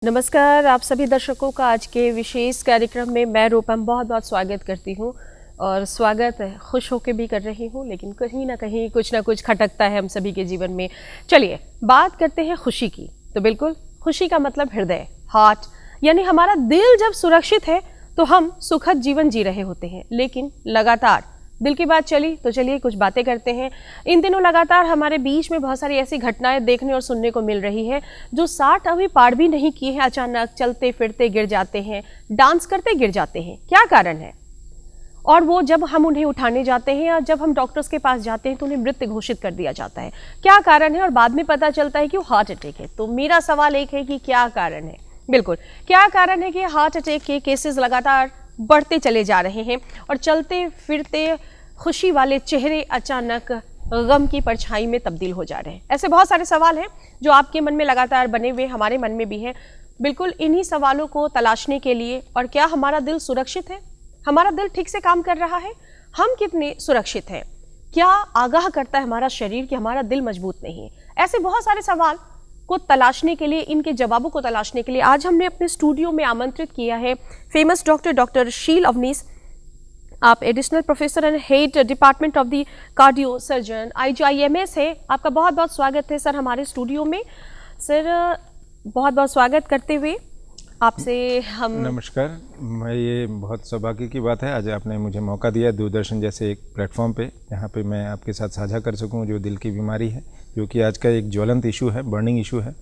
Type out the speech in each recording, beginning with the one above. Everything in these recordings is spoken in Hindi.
नमस्कार, आप सभी दर्शकों का आज के विशेष कार्यक्रम में मैं रूपम बहुत बहुत स्वागत करती हूँ। और स्वागत खुश होकर भी कर रही हूँ, लेकिन कहीं ना कहीं कुछ ना कुछ खटकता है हम सभी के जीवन में। चलिए बात करते हैं खुशी की। तो बिल्कुल, खुशी का मतलब हृदय, हार्ट, यानी हमारा दिल जब सुरक्षित है तो हम सुखद जीवन जी रहे होते हैं। लेकिन लगातार दिल की बात चली तो चलिए कुछ बातें करते हैं। इन दिनों लगातार हमारे बीच में बहुत सारी ऐसी घटनाएं देखने और सुनने को मिल रही है जो 60 अभी पार भी नहीं किए हैं, अचानक चलते फिरते गिर जाते हैं, डांस करते गिर जाते हैं। क्या कारण है? और वो जब हम उन्हें उठाने जाते हैं या जब हम डॉक्टर्स के पास जाते हैं तो उन्हें मृत घोषित कर दिया जाता है। क्या कारण है? और बाद में पता चलता है कि वो हार्ट अटैक है। तो मेरा सवाल एक है कि क्या कारण है? बिल्कुल, क्या कारण है कि हार्ट अटैक के केसेस लगातार बढ़ते चले जा रहे हैं और चलते फिरते खुशी वाले चेहरे अचानक गम की परछाई में तब्दील हो जा रहे हैं? ऐसे बहुत सारे सवाल हैं जो आपके मन में लगातार बने हुए, हमारे मन में भी हैं। बिल्कुल इन्हीं सवालों को तलाशने के लिए, और क्या हमारा दिल सुरक्षित है, हमारा दिल ठीक से काम कर रहा है, हम कितने सुरक्षित हैं, क्या आगाह करता है हमारा शरीर कि हमारा दिल मजबूत नहीं है, ऐसे बहुत सारे सवाल को तलाशने के लिए, इनके जवाबों को तलाशने के लिए आज हमने अपने स्टूडियो में आमंत्रित किया है फेमस डॉक्टर शील अवनीश। आप additional professor and head department of the cardio surgeon IGIMS है। आपका बहुत बहुत स्वागत है सर हमारे स्टूडियो में। सर बहुत बहुत स्वागत करते हुए आपसे हम नमस्कार। मैं ये बहुत सौभाग्य की बात है, आज आपने मुझे मौका दिया दूरदर्शन जैसे एक प्लेटफॉर्म पे, यहाँ पे मैं आपके साथ साझा कर सकूँ जो दिल की बीमारी है, जो कि आज का एक ज्वलंत इशू है, बर्निंग इशू है।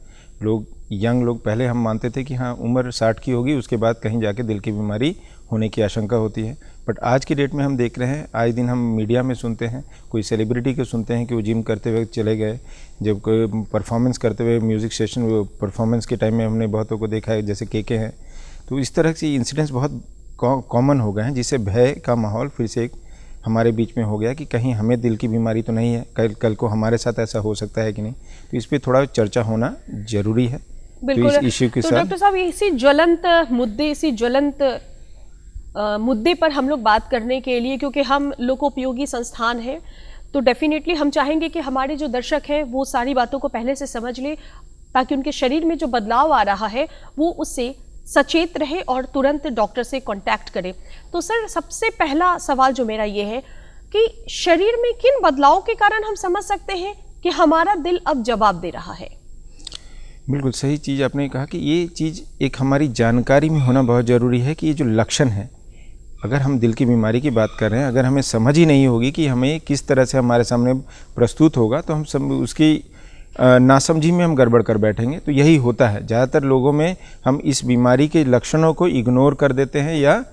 यंग लोग पहले हम मानते थे कि हाँ उम्र 60 की होगी, उसके बाद कहीं जाके दिल की बीमारी होने की आशंका होती है। बट आज की डेट में हम देख रहे हैं, आए दिन हम मीडिया में सुनते हैं, कोई सेलिब्रिटी के सुनते हैं कि वो जिम करते हुए चले गए, जब कोई परफॉर्मेंस करते हुए म्यूज़िक सेशन परफॉर्मेंस के टाइम में हमने बहुतों को देखा है, जैसे के हैं। तो इस तरह से इंसिडेंट्स बहुत कॉमन हो गए हैं, जिससे भय का माहौल फिर से एक हमारे बीच में हो गया कि कहीं हमें दिल की बीमारी तो नहीं है, कल को हमारे साथ ऐसा हो सकता है कि नहीं। तो इस पर थोड़ा चर्चा होना ज़रूरी है। बिल्कुल। तो इस इश्यू के साथ डॉक्टर साहब, इसी ज्वलंत मुद्दे पर हम लोग बात करने के लिए, क्योंकि हम लोकोपयोगी संस्थान है, तो डेफिनेटली हम चाहेंगे कि हमारे जो दर्शक हैं वो सारी बातों को पहले से समझ ले, ताकि उनके शरीर में जो बदलाव आ रहा है वो उससे सचेत रहे और तुरंत डॉक्टर से कांटेक्ट करें। तो सर सबसे पहला सवाल जो मेरा ये है कि शरीर में किन बदलावों के कारण हम समझ सकते हैं कि हमारा दिल अब जवाब दे रहा है? बिल्कुल सही चीज़ आपने कहा कि ये चीज़ एक हमारी जानकारी में होना बहुत ज़रूरी है कि ये जो लक्षण है, अगर हम दिल की बीमारी की बात कर रहे हैं, अगर हमें समझ ही नहीं होगी कि हमें किस तरह से हमारे सामने प्रस्तुत होगा, तो हम उसकी नासमझी में हम गड़बड़ कर बैठेंगे। तो यही होता है ज़्यादातर लोगों में, हम इस बीमारी के लक्षणों को इग्नोर कर देते हैं या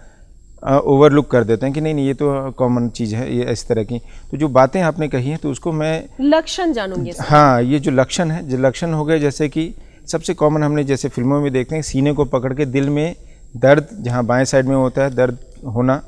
ओवरलुक कर देते हैं कि नहीं ये तो कॉमन चीज़ है, ये इस तरह की। तो जो बातें आपने कही हैं तो उसको मैं लक्षण जानूंगी। हाँ, ये जो लक्षण है, जो लक्षण हो गए, जैसे कि सबसे कॉमन हमने जैसे फिल्मों में देखते हैं, सीने को पकड़ के दिल में दर्द, जहाँ बाएं साइड में होता है दर्द होना,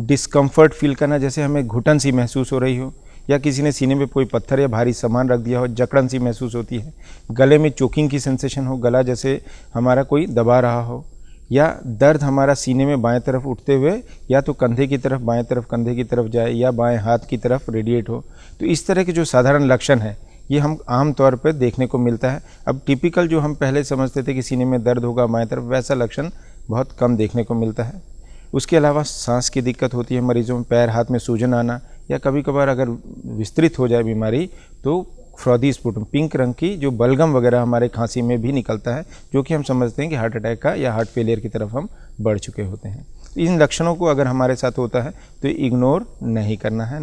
डिस्कम्फर्ट फील करना, जैसे हमें घुटन सी महसूस हो रही हो, या किसी ने सीने में कोई पत्थर या भारी सामान रख दिया हो, जकड़न सी महसूस होती है, गले में चोकिंग की सेंसेशन हो, गला जैसे हमारा कोई दबा रहा हो, या दर्द हमारा सीने में बाएं तरफ उठते हुए या तो कंधे की तरफ, बाएं तरफ कंधे की तरफ जाए, या बाएं हाथ की तरफ रेडिएट हो। तो इस तरह के जो साधारण लक्षण है ये हम आम तौर पर देखने को मिलता है। अब टिपिकल जो हम पहले समझते थे कि सीने में दर्द होगा बाएं तरफ, वैसा लक्षण बहुत कम देखने को मिलता है। उसके अलावा सांस की दिक्कत होती है मरीजों में, पैर हाथ में सूजन आना, या कभी कभार अगर विस्तृत हो जाए बीमारी तो फ्रॉदी स्पुटम, पिंक रंग की जो बलगम वगैरह हमारे खांसी में भी निकलता है, जो कि हम समझते हैं कि हार्ट अटैक का या हार्ट फेलियर की तरफ हम बढ़ चुके होते हैं। इन लक्षणों को अगर हमारे साथ होता है तो इग्नोर नहीं करना है,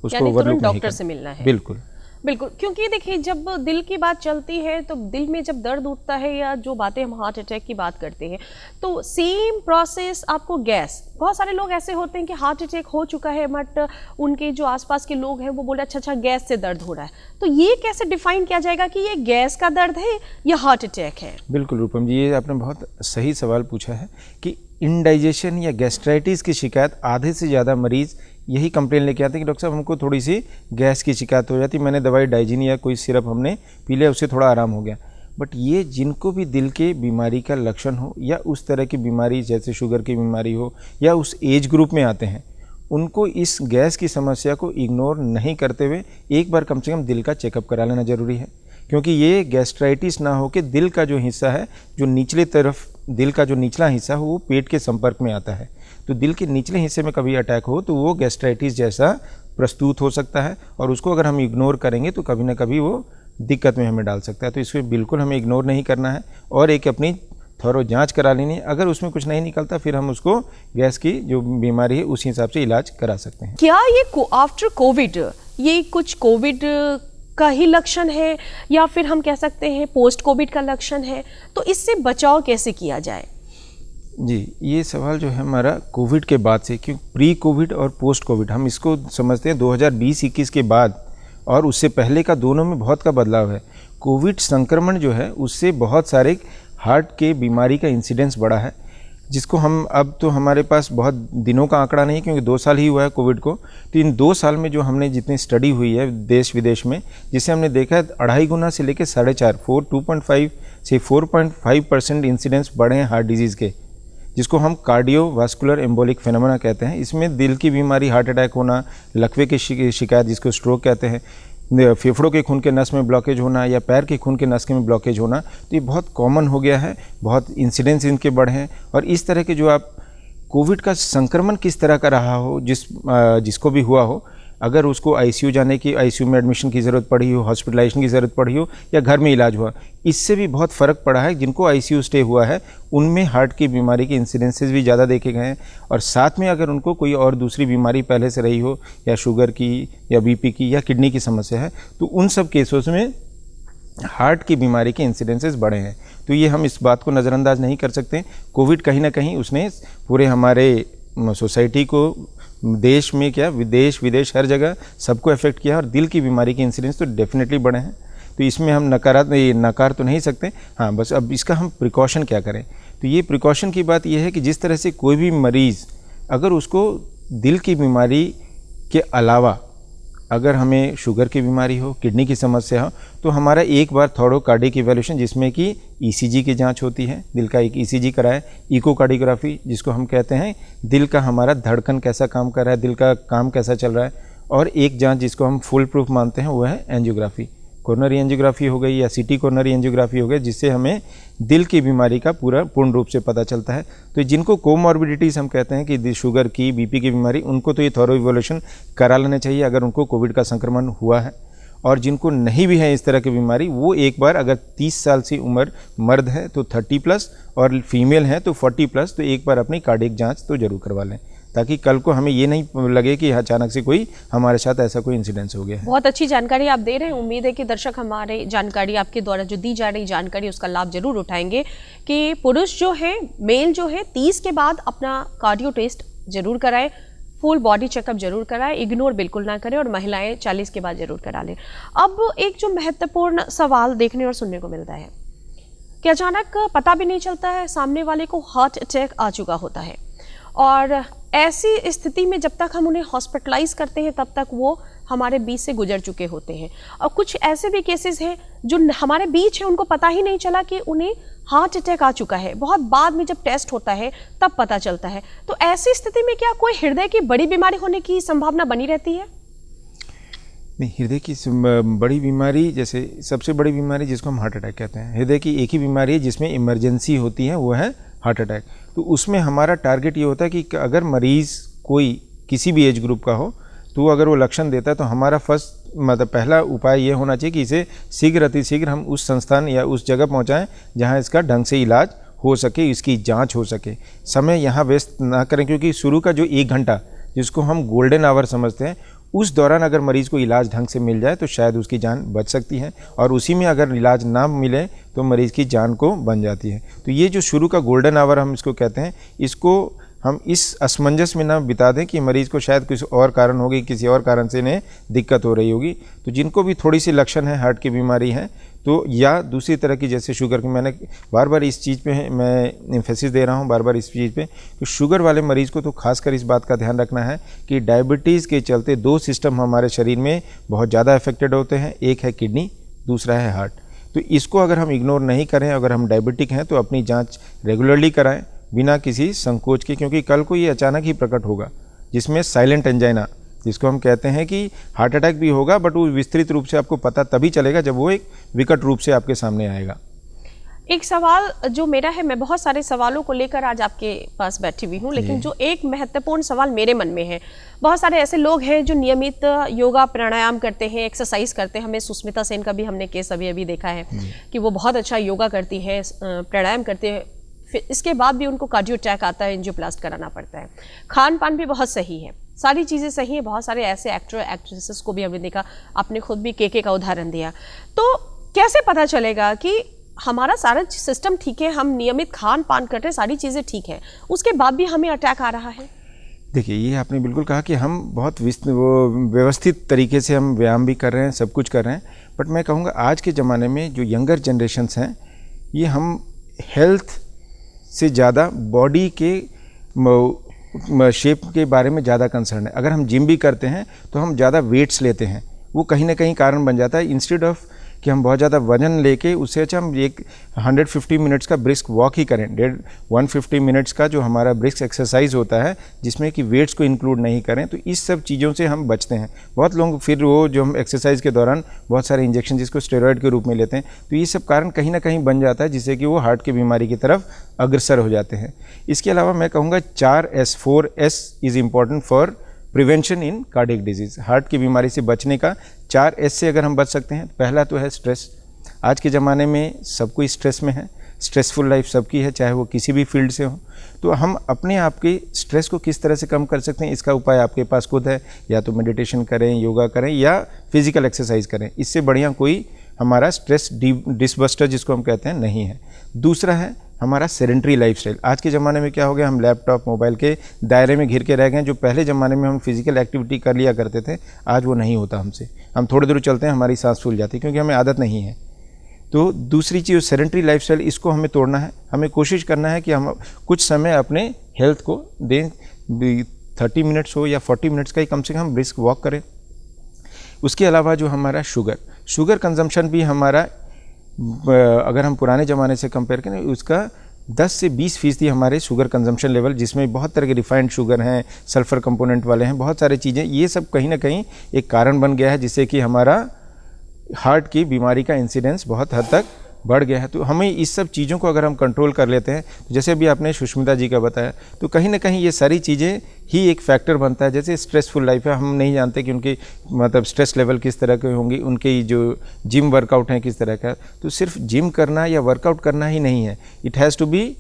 उसको ओवरलुक नहीं करना, से मिलना है। बिल्कुल बिल्कुल, क्योंकि देखिए जब दिल की बात चलती है तो दिल में जब दर्द उठता है, या जो बातें हम हार्ट अटैक की बात करते हैं, तो सेम प्रोसेस आपको गैस, बहुत सारे लोग ऐसे होते हैं कि हार्ट अटैक हो चुका है बट उनके जो आसपास के लोग हैं वो बोले अच्छा गैस से दर्द हो रहा है। तो ये कैसे डिफाइन किया जाएगा कि ये गैस का दर्द है या हार्ट अटैक है? बिल्कुल रूपम जी, ये आपने बहुत सही सवाल पूछा है कि इंडाइजेशन या गैस्ट्राइटिस की शिकायत आधे से ज़्यादा मरीज़ यही कंप्लेन लेके आते हैं कि डॉक्टर साहब हमको थोड़ी सी गैस की शिकायत हो जाती, मैंने दवाई डाइजिन या कोई सिरप हमने पी लिया, उससे थोड़ा आराम हो गया। बट ये जिनको भी दिल के बीमारी का लक्षण हो या उस तरह की बीमारी जैसे शुगर की बीमारी हो या उस एज ग्रुप में आते हैं, उनको इस गैस की समस्या को इग्नोर नहीं करते हुए एक बार कम से कम दिल का चेकअप करा लेना ज़रूरी है। क्योंकि ये गैस्ट्राइटिस ना हो कि दिल का जो हिस्सा है, जो निचले तरफ दिल का जो निचला हिस्सा हो वो पेट के संपर्क में आता है। तो दिल के निचले हिस्से में कभी अटैक हो तो वो गैस्ट्राइटिस जैसा प्रस्तुत हो सकता है, और उसको अगर हम इग्नोर करेंगे तो कभी ना कभी वो दिक्कत में हमें डाल सकता है। तो इसको बिल्कुल हमें इग्नोर नहीं करना है और एक अपनी थोरो जांच करा लेनी है। अगर उसमें कुछ नहीं निकलता फिर हम उसको गैस की जो बीमारी है उस हिसाब से इलाज करा सकते हैं। क्या ये आफ्टर कोविड ये कुछ कोविड का ही लक्षण है या फिर हम कह सकते हैं पोस्ट कोविड का लक्षण है? तो इससे बचाव कैसे किया जाए? जी, ये सवाल जो है हमारा कोविड के बाद से, क्योंकि प्री कोविड और पोस्ट कोविड हम इसको समझते हैं 2020-21 के बाद, और उससे पहले का दोनों में बहुत का बदलाव है। कोविड संक्रमण जो है उससे बहुत सारे हार्ट के बीमारी का इंसिडेंस बढ़ा है, जिसको हम अब तो हमारे पास बहुत दिनों का आंकड़ा नहीं क्योंकि 2 साल ही हुआ है कोविड को। तो इन 2 साल में जो हमने जितनी स्टडी हुई है देश विदेश में, जिसे हमने देखा है 2.5 गुना से लेकर 4.5 2.5 से 4.5% इंसिडेंस बढ़े हैं हार्ट डिजीज़ के, जिसको हम कार्डियोवास्कुलर एम्बोलिक फिनोमेना कहते हैं। इसमें दिल की बीमारी, हार्ट अटैक होना, लकवे की शिकायत जिसको स्ट्रोक कहते हैं, फेफड़ों के खून के नस में ब्लॉकेज होना या पैर के खून के नस में ब्लॉकेज होना, तो ये बहुत कॉमन हो गया है, बहुत इंसिडेंस इनके बढ़े हैं। और इस तरह के जो आप कोविड का संक्रमण किस तरह का रहा हो, जिसको भी हुआ हो, अगर उसको आईसीयू जाने की, आईसीयू में एडमिशन की ज़रूरत पड़ी हो, हॉस्पिटलाइजेशन की ज़रूरत पड़ी हो या घर में इलाज हुआ, इससे भी बहुत फ़र्क पड़ा है। जिनको आईसीयू स्टे हुआ है उनमें हार्ट की बीमारी के इंसिडेंसेस भी ज़्यादा देखे गए हैं, और साथ में अगर उनको कोई और दूसरी बीमारी पहले से रही हो, या शुगर की या बीपी की या किडनी की समस्या है, तो उन सब केसों में हार्ट की बीमारी के इंसिडेंसेस बढ़े हैं। तो ये हम इस बात को नज़रअंदाज नहीं कर सकते। कोविड कहीं ना कहीं उसने पूरे हमारे सोसाइटी को, देश में क्या विदेश हर जगह सबको अफेक्ट किया, और दिल की बीमारी के इंसिडेंस तो डेफिनेटली बढ़े हैं। तो इसमें हम नकार तो नहीं सकते। हाँ, बस अब इसका हम प्रिकॉशन क्या करें। तो ये प्रिकॉशन की बात यह है कि जिस तरह से कोई भी मरीज़ अगर उसको दिल की बीमारी के अलावा अगर हमें शुगर की बीमारी हो, किडनी की समस्या हो, तो हमारा एक बार थोड़ो कार्डियक इवैल्यूएशन, जिसमें कि ईसीजी की जांच होती है, दिल का एक ईसीजी कराए, इकोकार्डियोग्राफी जिसको हम कहते हैं दिल का हमारा धड़कन कैसा काम कर रहा है, दिल का काम कैसा चल रहा है, और एक जांच जिसको हम फुल प्रूफ मानते हैं वो है एंजियोग्राफी। कोरोनरी एंजियोग्राफी हो गई या सिटी कोरोनरी एंजियोग्राफी हो गई, जिससे हमें दिल की बीमारी का पूर्ण रूप से पता चलता है। तो जिनको कोमॉर्बिडिटीज़ हम कहते हैं कि शुगर की, बीपी की बीमारी, उनको तो ये थॉरो इवोल्यूशन करा लेना चाहिए अगर उनको कोविड का संक्रमण हुआ है। और जिनको नहीं भी है इस तरह की बीमारी, वो एक बार अगर 30 साल से उम्र मर्द है तो 30+ और फीमेल है तो 40+, तो एक बार अपनी कार्डियक जाँच तो जरूर करवा लें, ताकि कल को हमें ये नहीं लगे कि अचानक से कोई हमारे साथ ऐसा कोई इंसिडेंस हो गया है। बहुत अच्छी जानकारी आप दे रहे हैं। उम्मीद है कि दर्शक हमारे जानकारी, आपके द्वारा जो दी जा रही जानकारी, उसका लाभ जरूर उठाएंगे कि पुरुष जो है, मेल जो है, 30 के बाद अपना कार्डियो टेस्ट जरूर कराएं, फुल बॉडी चेकअप जरूर कराएं, इग्नोर बिल्कुल ना करें, और महिलाएं 40 के बाद जरूर करा लें। अब एक जो महत्वपूर्ण सवाल देखने और सुनने को मिलता है कि अचानक पता भी नहीं चलता है, सामने वाले को हार्ट अटैक आ चुका होता है, और ऐसी स्थिति में जब तक हम उन्हें हॉस्पिटलाइज करते हैं तब तक वो हमारे बीच से गुजर चुके होते हैं। और कुछ ऐसे भी केसेस हैं जो हमारे बीच है, उनको पता ही नहीं चला कि उन्हें हार्ट अटैक आ चुका है, बहुत बाद में जब टेस्ट होता है तब पता चलता है। तो ऐसी स्थिति में क्या कोई हृदय की बड़ी बीमारी होने की संभावना बनी रहती है? नहीं, हृदय की बड़ी बीमारी, जैसे सबसे बड़ी बीमारी जिसको हम हार्ट अटैक कहते हैं, हृदय की एक ही बीमारी है जिसमें इमरजेंसी होती है, वो है हार्ट अटैक। तो उसमें हमारा टारगेट ये होता है कि अगर मरीज़ कोई किसी भी एज ग्रुप का हो, तो अगर वो लक्षण देता है तो हमारा पहला उपाय ये होना चाहिए कि इसे शीघ्र अतिशीघ्र हम उस संस्थान या उस जगह पहुंचाएं जहां इसका ढंग से इलाज हो सके, इसकी जांच हो सके। समय यहाँ वेस्ट ना करें, क्योंकि शुरू का जो 1 घंटा जिसको हम गोल्डन आवर समझते हैं, उस दौरान अगर मरीज़ को इलाज ढंग से मिल जाए तो शायद उसकी जान बच सकती है, और उसी में अगर इलाज ना मिले तो मरीज़ की जान को बन जाती है। तो ये जो शुरू का गोल्डन आवर हम इसको कहते हैं, इसको हम इस असमंजस में ना बिता दें कि मरीज़ को शायद किसी और कारण होगी, किसी और कारण से इन्हें दिक्कत हो रही होगी। तो जिनको भी थोड़ी सी लक्षण है, हार्ट की बीमारी है, तो या दूसरी तरह की जैसे शुगर की, मैंने बार बार इस चीज़ पे मैं एम्फेसिस दे रहा हूँ बार बार इस चीज़ पे कि शुगर वाले मरीज़ को तो खासकर इस बात का ध्यान रखना है कि डायबिटीज़ के चलते 2 सिस्टम हमारे शरीर में बहुत ज़्यादा अफेक्टेड होते हैं, एक है किडनी, दूसरा है हार्ट। तो इसको अगर हम इग्नोर नहीं करें, अगर हम डायबिटिक हैं तो अपनी जाँच रेगुलरली कराएँ बिना किसी संकोच के, क्योंकि कल को ये अचानक ही प्रकट होगा, जिसमें साइलेंट एंजाइना जिसको हम कहते हैं कि हार्ट अटैक भी होगा बट वो विस्तृत रूप से आपको पता तभी चलेगा जब वो एक विकट रूप से आपके सामने आएगा। एक सवाल जो मेरा है, मैं बहुत सारे सवालों को लेकर आज आपके पास बैठी हुई हूँ, लेकिन जो एक महत्वपूर्ण सवाल मेरे मन में है, बहुत सारे ऐसे लोग हैं जो नियमित योगा प्राणायाम करते हैं, एक्सरसाइज करते हैं। हमें सुष्मिता सेन का भी हमने केस अभी देखा है कि वो बहुत अच्छा योगा करती है, प्राणायाम करते हैं, फिर इसके बाद भी उनको कार्डियो अटैक आता है, एंजियोप्लास्ट कराना पड़ता है। खान पान भी बहुत सही है, सारी चीज़ें सही हैं। बहुत सारे ऐसे एक्टर एक्ट्रेसेस को भी हमने देखा, आपने खुद भी के का उदाहरण दिया। तो कैसे पता चलेगा कि हमारा सारा सिस्टम ठीक है, हम नियमित खान पान कर रहे हैं, सारी चीज़ें ठीक है, उसके बाद भी हमें अटैक आ रहा है? देखिए, ये आपने बिल्कुल कहा कि हम बहुत व्यवस्थित तरीके से हम व्यायाम भी कर रहे हैं, सब कुछ कर रहे हैं, बट मैं कहूँगा आज के ज़माने में जो यंगर जनरेशन्स हैं, ये हम हेल्थ से ज़्यादा बॉडी के शेप के बारे में ज़्यादा कंसर्न है। अगर हम जिम भी करते हैं तो हम ज़्यादा वेट्स लेते हैं, वो कहीं ना कहीं कारण बन जाता है। इंस्टेड ऑफ कि हम बहुत ज़्यादा वजन लेके, उससे अच्छा हम एक 150 मिनट्स का ब्रिस्क वॉक ही करें। 150 मिनट्स का जो हमारा ब्रिस्क एक्सरसाइज होता है, जिसमें कि वेट्स को इंक्लूड नहीं करें, तो इस सब चीज़ों से हम बचते हैं। बहुत लोग फिर वो जो हम एक्सरसाइज के दौरान बहुत सारे इंजेक्शन जिसको स्टेरॉयड के रूप में लेते हैं, तो ये सब कारण कहीं ना कहीं बन जाता है, जिससे कि वो हार्ट की बीमारी की तरफ अग्रसर हो जाते हैं। इसके अलावा मैं कहूँगा 4S 4S is important for prevention in cardiac disease. Heart की बीमारी से बचने का 4S से अगर हम बच सकते हैं, पहला तो है स्ट्रेस। आज के ज़माने में सब कोई स्ट्रेस में है, स्ट्रेसफुल लाइफ सबकी है, चाहे वो किसी भी फील्ड से हो। तो हम अपने आप के स्ट्रेस को किस तरह से कम कर सकते हैं, इसका उपाय आपके पास खुद है। या तो मेडिटेशन करें, योगा करें, या फिजिकल एक्सरसाइज करें। इससे बढ़िया कोई हमारा स्ट्रेस डिसबस्टर जिसको हम कहते हैं नहीं है। दूसरा है हमारा सेडेंट्री लाइफस्टाइल। आज के ज़माने में क्या हो गया, हम लैपटॉप मोबाइल के दायरे में घिर के रह गए। जो पहले ज़माने में हम फिजिकल एक्टिविटी कर लिया करते थे, आज वो नहीं होता हमसे। हम थोड़ी देर चलते हैं, हमारी सांस फूल जाती है, क्योंकि हमें आदत नहीं है। तो दूसरी चीज़ सेडेंट्री लाइफस्टाइल, इसको हमें तोड़ना है। हमें कोशिश करना है कि हम कुछ समय अपने हेल्थ को दें, 30 मिनट्स हो या 40 मिनट्स का ही कम से कम हम ब्रिस्क वॉक करें। उसके अलावा जो हमारा शुगर कंजम्पशन भी हमारा, अगर हम पुराने ज़माने से कंपेयर करें, उसका 10 से 20% हमारे शुगर कंजम्पशन लेवल, जिसमें बहुत तरह के रिफाइंड शुगर हैं, सल्फ़र कंपोनेंट वाले हैं, बहुत सारी चीज़ें, ये सब कहीं ना कहीं एक कारण बन गया है, जिससे कि हमारा हार्ट की बीमारी का इंसिडेंस बहुत हद तक बढ़ गया है। तो हमें इस सब चीज़ों को अगर हम कंट्रोल कर लेते हैं, जैसे अभी आपने सुष्मिता जी का बताया, तो कहीं ना कहीं ये सारी चीज़ें ही एक फैक्टर बनता है। जैसे स्ट्रेसफुल लाइफ है, हम नहीं जानते कि उनके मतलब स्ट्रेस लेवल किस तरह के होंगे, उनके जो जिम वर्कआउट हैं किस तरह का। तो सिर्फ जिम करना या वर्कआउट करना ही नहीं है, it has to be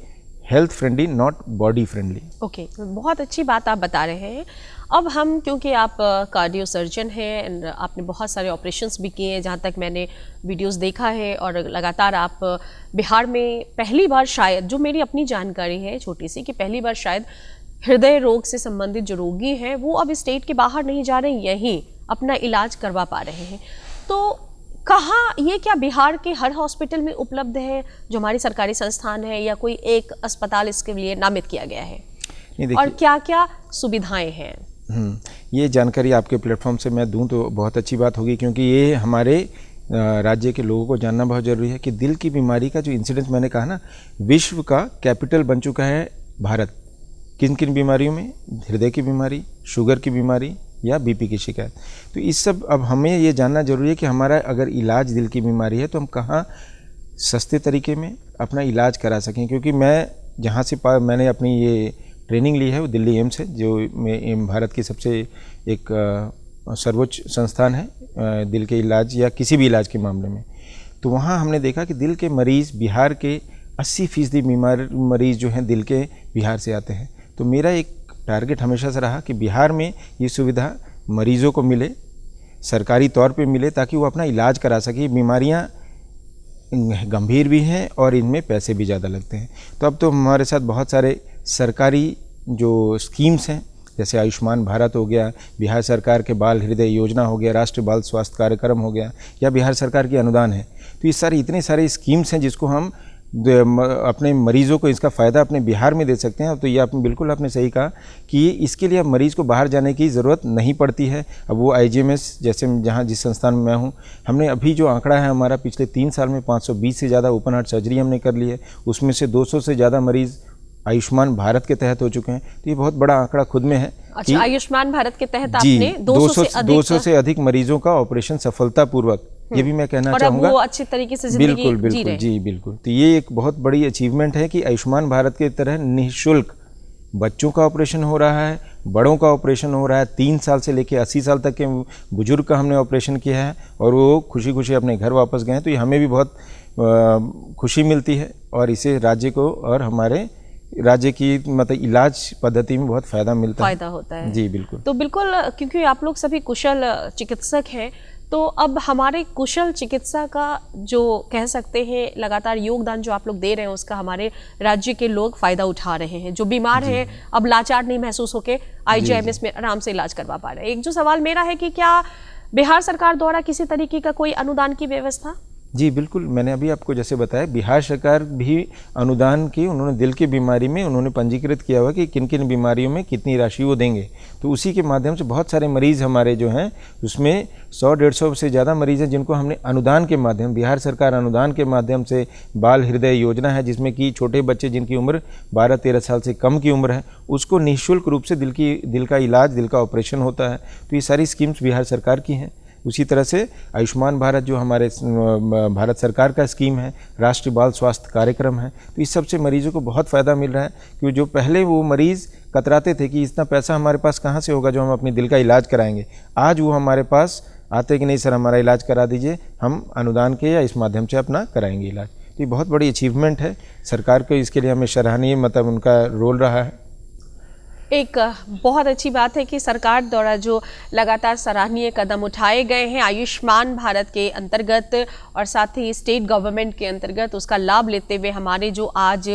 health friendly, not body friendly. Okay, बहुत अच्छी बात आप बता रहे हैं। अब हम, क्योंकि आप कार्डियो सर्जन हैं एंड आपने बहुत सारे ऑपरेशंस भी किए हैं, जहाँ तक मैंने वीडियोस देखा है, और लगातार आप बिहार में पहली बार, शायद जो मेरी अपनी जानकारी है छोटी सी, कि पहली बार शायद हृदय रोग से संबंधित जो रोगी हैं वो अब स्टेट के बाहर नहीं जा रहे, यहीं अपना इलाज करवा पा रहे हैं। तो कहाँ, ये क्या बिहार के हर हॉस्पिटल में उपलब्ध है, जो हमारी सरकारी संस्थान है, या कोई एक अस्पताल इसके लिए नामित किया गया है, और क्या क्या सुविधाएं हैं? ये जानकारी आपके प्लेटफॉर्म से मैं दूं तो बहुत अच्छी बात होगी, क्योंकि ये हमारे राज्य के लोगों को जानना बहुत ज़रूरी है कि दिल की बीमारी का जो इंसिडेंस, मैंने कहा ना, विश्व का कैपिटल बन चुका है भारत। किन किन बीमारियों में? हृदय की बीमारी, शुगर की बीमारी, या बीपी की शिकायत। तो इस सब, अब हमें ये जानना जरूरी है कि हमारा अगर इलाज दिल की बीमारी है, तो हम कहाँ सस्ते तरीके में अपना इलाज करा सकें। क्योंकि मैं जहाँ से मैंने अपनी ये ट्रेनिंग ली है, वो दिल्ली एम्स है, जो भारत की सबसे एक सर्वोच्च संस्थान है दिल के इलाज या किसी भी इलाज के मामले में। तो वहाँ हमने देखा कि दिल के मरीज़, बिहार के 80% मरीज़ जो हैं दिल के, बिहार से आते हैं। तो मेरा एक टारगेट हमेशा से रहा कि बिहार में ये सुविधा मरीज़ों को मिले, सरकारी तौर पे मिले, ताकि वो अपना इलाज करा सके। बीमारियाँ गंभीर भी हैं और इनमें पैसे भी ज़्यादा लगते हैं। तो अब तो हमारे साथ बहुत सारे सरकारी जो स्कीम्स हैं, जैसे आयुष्मान भारत हो गया, बिहार सरकार के बाल हृदय योजना हो गया, राष्ट्रीय बाल स्वास्थ्य कार्यक्रम हो गया, या बिहार सरकार की अनुदान है। तो ये सारी इतने सारे स्कीम्स हैं जिसको हम अपने मरीज़ों को इसका फ़ायदा अपने बिहार में दे सकते हैं। तो ये बिल्कुल आपने सही कहा कि इसके लिए अब मरीज़ को बाहर जाने की ज़रूरत नहीं पड़ती है। अब वो IGMS जैसे जहाँ जिस संस्थान में मैं हूँ, हमने अभी जो आंकड़ा है हमारा, पिछले 3 साल में 520 से ज़्यादा ओपन हार्ट सर्जरी हमने कर ली है। उसमें से 200 से ज़्यादा मरीज़ आयुष्मान भारत के तहत हो चुके हैं। तो ये बहुत बड़ा आंकड़ा खुद में है। अच्छा, आयुष्मान भारत के तहत जी, आपने 200 से अधिक मरीजों का ऑपरेशन सफलतापूर्वक, ये भी मैं कहना चाहूँगा, और वो अच्छी तरीके से जिंदगी बिल्कुल जी बिल्कुल रहे। जी बिल्कुल। तो ये एक बहुत बड़ी अचीवमेंट है कि आयुष्मान भारत के तरह निःशुल्क बच्चों का ऑपरेशन हो रहा है, बड़ों का ऑपरेशन हो रहा है, 3 साल से लेकर 80 साल तक के बुजुर्ग का हमने ऑपरेशन किया है और वो खुशी खुशी अपने घर वापस गए हैं। तो ये हमें भी बहुत खुशी मिलती है और इससे राज्य को और हमारे राज्य की मतलब इलाज पद्धति में बहुत फ़ायदा होता है। जी बिल्कुल। तो बिल्कुल, क्योंकि आप लोग सभी कुशल चिकित्सक हैं, तो अब हमारे कुशल चिकित्सा का जो कह सकते हैं लगातार योगदान जो आप लोग दे रहे हैं, उसका हमारे राज्य के लोग फ़ायदा उठा रहे हैं। जो बीमार हैं अब लाचार नहीं महसूस होकर IGIMS में आराम से इलाज करवा पा रहे हैं। एक जो सवाल मेरा है कि क्या बिहार सरकार द्वारा किसी तरीके का कोई अनुदान की व्यवस्था? जी बिल्कुल, मैंने अभी आपको जैसे बताया, बिहार सरकार भी अनुदान की, उन्होंने दिल की बीमारी में उन्होंने पंजीकृत किया हुआ कि किन किन बीमारियों में कितनी राशि वो देंगे। तो उसी के माध्यम से बहुत सारे मरीज़ हमारे जो हैं उसमें 100-150 से ज़्यादा मरीज़ हैं जिनको हमने अनुदान के माध्यम, बिहार सरकार अनुदान के माध्यम से बाल हृदय योजना है जिसमें कि छोटे बच्चे जिनकी उम्र 12-13 साल से कम की उम्र है उसको निःशुल्क रूप से दिल का इलाज, दिल का ऑपरेशन होता है। तो ये सारी स्कीम्स बिहार सरकार की हैं। उसी तरह से आयुष्मान भारत जो हमारे भारत सरकार का स्कीम है, राष्ट्रीय बाल स्वास्थ्य कार्यक्रम है, तो इस सब से मरीजों को बहुत फ़ायदा मिल रहा है। क्योंकि जो पहले वो मरीज़ कतराते थे कि इतना पैसा हमारे पास कहाँ से होगा जो हम अपने दिल का इलाज कराएंगे, आज वो हमारे पास आते कि नहीं सर हमारा इलाज करा दीजिए, हम अनुदान के या इस माध्यम से अपना कराएंगे इलाज। तो ये बहुत बड़ी अचीवमेंट है सरकार को, इसके लिए हमें सराहनीय मतलब उनका रोल रहा है। एक बहुत अच्छी बात है कि सरकार द्वारा जो लगातार सराहनीय कदम उठाए गए हैं आयुष्मान भारत के अंतर्गत और साथ ही स्टेट गवर्नमेंट के अंतर्गत, उसका लाभ लेते हुए हमारे जो आज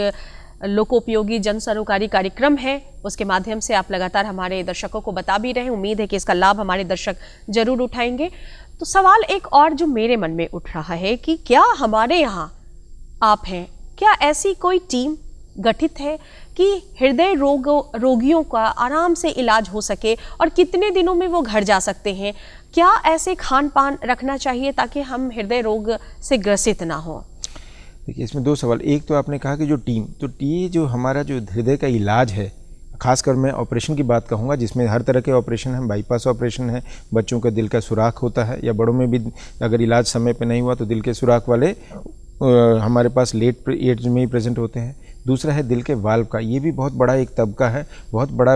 लोकोपयोगी जन सरोकारी कार्यक्रम है उसके माध्यम से आप लगातार हमारे दर्शकों को बता भी रहे हैं। उम्मीद है कि इसका लाभ हमारे दर्शक जरूर उठाएंगे। तो सवाल एक और जो मेरे मन में उठ रहा है कि क्या हमारे यहाँ आप हैं, क्या ऐसी कोई टीम गठित है कि हृदय रोगियों का आराम से इलाज हो सके और कितने दिनों में वो घर जा सकते हैं? क्या ऐसे खान पान रखना चाहिए ताकि हम हृदय रोग से ग्रसित ना हो? देखिए इसमें 2 सवाल, एक तो आपने कहा कि जो टीम, तो ये जो हमारा जो हृदय का इलाज है, खासकर मैं ऑपरेशन की बात कहूँगा जिसमें हर तरह के ऑपरेशन हैं, बाईपास ऑपरेशन है, बच्चों का दिल का सुराख होता है या बड़ों में भी अगर इलाज समय पे नहीं हुआ तो दिल के सुराख वाले हमारे पास लेट एज में ही प्रेजेंट होते हैं। दूसरा है दिल के वाल्व का, ये भी बहुत बड़ा एक तबका है, बहुत बड़ा,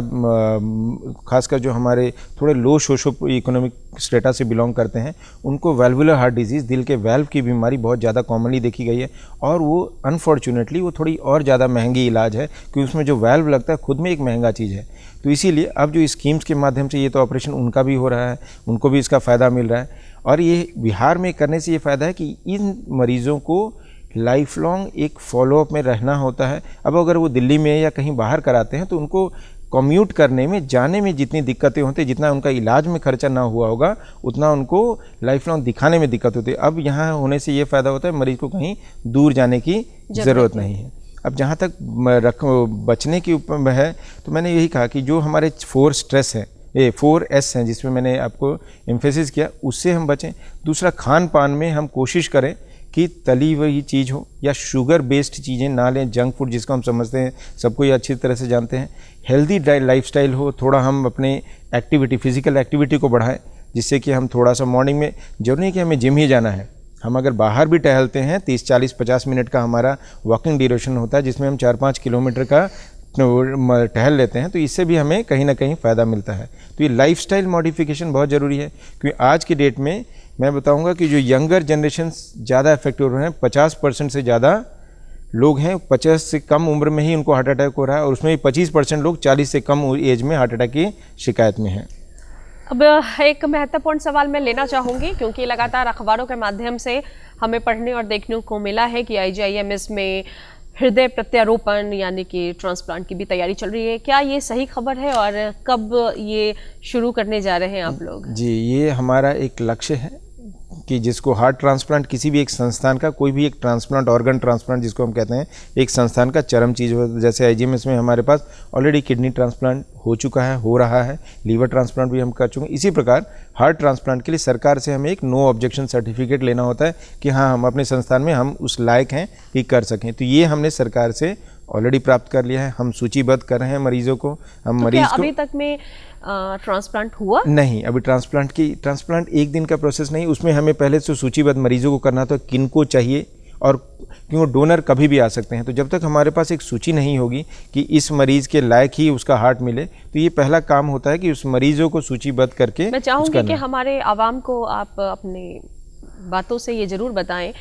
खासकर जो हमारे थोड़े लो सोशो इकोनॉमिक स्टेटा से बिलोंग करते हैं उनको वाल्वुलर हार्ट डिजीज़, दिल के वाल्व की बीमारी बहुत ज़्यादा कॉमनली देखी गई है और वो अनफॉर्चुनेटली वो थोड़ी और ज़्यादा महंगी इलाज है क्योंकि उसमें जो वाल्व लगता है खुद में एक महंगा चीज़ है। तो इसीलिए अब जो स्कीम्स के माध्यम से ये तो ऑपरेशन उनका भी हो रहा है, उनको भी इसका फ़ायदा मिल रहा है और ये बिहार में करने से ये फ़ायदा है कि इन मरीज़ों को लाइफ लॉन्ग एक फॉलोअप में रहना होता है। अब अगर वो दिल्ली में या कहीं बाहर कराते हैं तो उनको कम्यूट करने में, जाने में जितनी दिक्कतें होती हैं, जितना उनका इलाज में खर्चा ना हुआ होगा उतना उनको लाइफ लॉन्ग दिखाने में दिक्कत होती है। अब यहाँ होने से ये फ़ायदा होता है मरीज़ को कहीं दूर जाने की ज़रूरत नहीं है। अब जहाँ तक बचने के ऊपर है तो मैंने यही कहा कि जो हमारे 4 स्ट्रेस हैं, ये 4S हैं जिसमें मैंने आपको एम्फेसिस किया, उससे हम बचें। दूसरा, खान पान में हम कोशिश करें कि तली हुई चीज़ हो या शुगर बेस्ड चीज़ें ना लें, जंक फूड जिसको हम समझते हैं, सबको ये अच्छी तरह से जानते हैं। हेल्दी लाइफस्टाइल हो, थोड़ा हम अपने एक्टिविटी, फिजिकल एक्टिविटी को बढ़ाएं जिससे कि हम थोड़ा सा मॉर्निंग में, जरूरी नहीं कि हमें जिम ही जाना है, हम अगर बाहर भी टहलते हैं 30, 40, 50 मिनट का हमारा वॉकिंग ड्यूरेशन होता है जिसमें हम 4-5 किलोमीटर का टहल लेते हैं तो इससे भी हमें कहीं ना कहीं फ़ायदा मिलता है। तो ये लाइफस्टाइल मॉडिफिकेशन बहुत ज़रूरी है क्योंकि आज की डेट में मैं बताऊंगा कि जो यंगर जनरेशन ज़्यादा इफेक्ट हो रहे हैं, 50% से ज़्यादा लोग हैं 50 से कम उम्र में ही उनको हार्ट अटैक हो रहा है और उसमें 25% लोग 40 से कम एज में हार्ट अटैक की शिकायत में हैं। अब एक महत्वपूर्ण सवाल मैं लेना चाहूँगी क्योंकि लगातार अखबारों के माध्यम से हमें पढ़ने और देखने को मिला है कि IGIMS में हृदय प्रत्यारोपण यानी कि ट्रांसप्लांट की भी तैयारी चल रही है। क्या ये सही खबर है और कब ये शुरू करने जा रहे हैं आप लोग? जी, ये हमारा एक लक्ष्य है कि जिसको हार्ट ट्रांसप्लांट, किसी भी एक संस्थान का कोई भी एक ट्रांसप्लांट, ऑर्गन ट्रांसप्लांट जिसको हम कहते हैं, एक संस्थान का चरम चीज़ हो। जैसे IGIMS में हमारे पास ऑलरेडी किडनी ट्रांसप्लांट हो चुका है, हो रहा है, लीवर ट्रांसप्लांट भी हम कर चुके हैं। इसी प्रकार हार्ट ट्रांसप्लांट के लिए सरकार से हमें एक नो ऑब्जेक्शन सर्टिफिकेट लेना होता है कि हाँ हम अपने संस्थान में हम उस लायक हैं कि कर सकें। तो ये हमने सरकार से ऑलरेडी प्राप्त कर लिया है, हम सूचीबद्ध कर रहे हैं मरीजों को। हम तो मरीज क्या को अभी तक में ट्रांसप्लांट हुआ? नहीं, अभी ट्रांसप्लांट एक दिन का प्रोसेस नहीं, उसमें हमें पहले से सूचीबद्ध मरीजों को करना था किनको चाहिए और क्यों डोनर कभी भी आ सकते हैं। तो जब तक हमारे पास एक सूची नहीं होगी कि इस मरीज़ के लायक ही उसका हार्ट मिले, तो ये पहला काम होता है कि उस मरीजों को सूचीबद्ध करके मैं चाहूँगी कि हमारे आवाम को आप अपने बातों से ये ज़रूर बताएं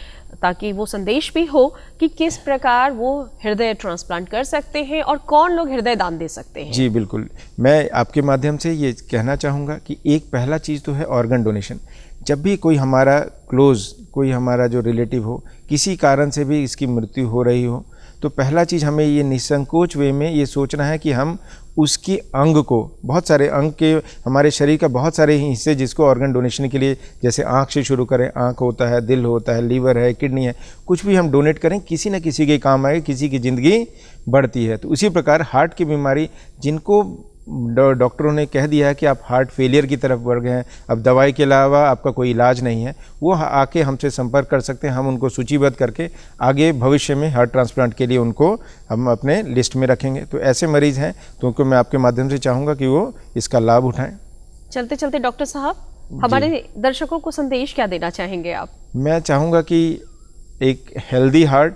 ताकि वो संदेश भी हो कि किस प्रकार वो हृदय ट्रांसप्लांट कर सकते हैं और कौन लोग हृदय दान दे सकते हैं। जी बिल्कुल, मैं आपके माध्यम से ये कहना चाहूँगा कि एक पहला चीज़ तो है ऑर्गन डोनेशन। जब भी कोई हमारा कोई हमारा जो रिलेटिव हो, किसी कारण से भी इसकी मृत्यु हो रही हो, तो पहला चीज़ हमें ये निसंकोच वे में ये सोचना है कि हम उसकी अंग को, बहुत सारे अंग के, हमारे शरीर का बहुत सारे हिस्से जिसको ऑर्गन डोनेशन के लिए, जैसे आँख से शुरू करें, आँख होता है, दिल होता है, लीवर है, किडनी है, कुछ भी हम डोनेट करें, किसी न किसी के काम आए, किसी की ज़िंदगी बढ़ती है। तो उसी प्रकार हार्ट की बीमारी, जिनको डॉक्टरों ने कह दिया है कि आप हार्ट फेलियर की तरफ बढ़ गए हैं, अब दवाई के अलावा आपका कोई इलाज नहीं है, वो आके हमसे संपर्क कर सकते हैं। हम उनको सूचीबद्ध करके आगे भविष्य में हार्ट ट्रांसप्लांट के लिए उनको हम अपने लिस्ट में रखेंगे। तो ऐसे मरीज़ हैं तो उनको मैं आपके माध्यम से चाहूँगा कि वो इसका लाभ उठाएं। चलते चलते डॉक्टर साहब, हमारे दर्शकों को संदेश क्या देना चाहेंगे आप? मैं चाहूँगा कि एक healthy heart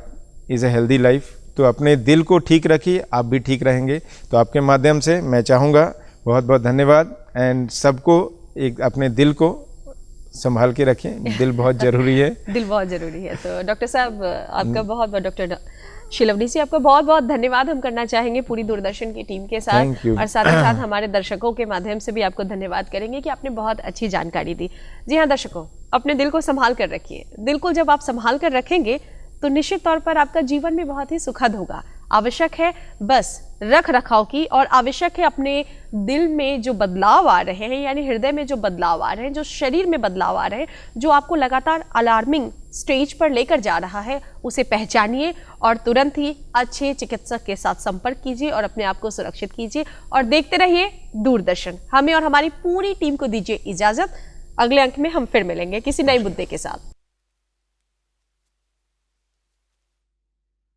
is a healthy life. तो अपने दिल को ठीक रखिए, आप भी ठीक रहेंगे। तो आपके माध्यम से मैं चाहूँगा, बहुत बहुत धन्यवाद, एंड सबको एक अपने दिल को संभाल के रखें, दिल बहुत ज़रूरी है। दिल बहुत ज़रूरी है। तो डॉक्टर साहब आपका बहुत बहुत, डॉक्टर शिलवनी जी आपका बहुत बहुत धन्यवाद हम करना चाहेंगे पूरी दूरदर्शन की टीम के साथ, और साथ ही साथ हमारे दर्शकों के माध्यम से भी आपको धन्यवाद करेंगे कि आपने बहुत अच्छी जानकारी दी। जी हाँ दर्शकों, अपने दिल को संभाल कर रखिए। दिल को जब आप संभाल कर रखेंगे तो निश्चित तौर पर आपका जीवन भी बहुत ही सुखद होगा। आवश्यक है बस रख रखाव की, और आवश्यक है अपने दिल में जो बदलाव आ रहे हैं, यानी हृदय में जो बदलाव आ रहे हैं, जो शरीर में बदलाव आ रहे हैं, जो आपको लगातार अलार्मिंग स्टेज पर लेकर जा रहा है, उसे पहचानिए और तुरंत ही अच्छे चिकित्सक के साथ संपर्क कीजिए और अपने आप को सुरक्षित कीजिए। और देखते रहिए दूरदर्शन। हमें और हमारी पूरी टीम को दीजिए इजाजत। अगले अंक में हम फिर मिलेंगे किसी नए मुद्दे के साथ।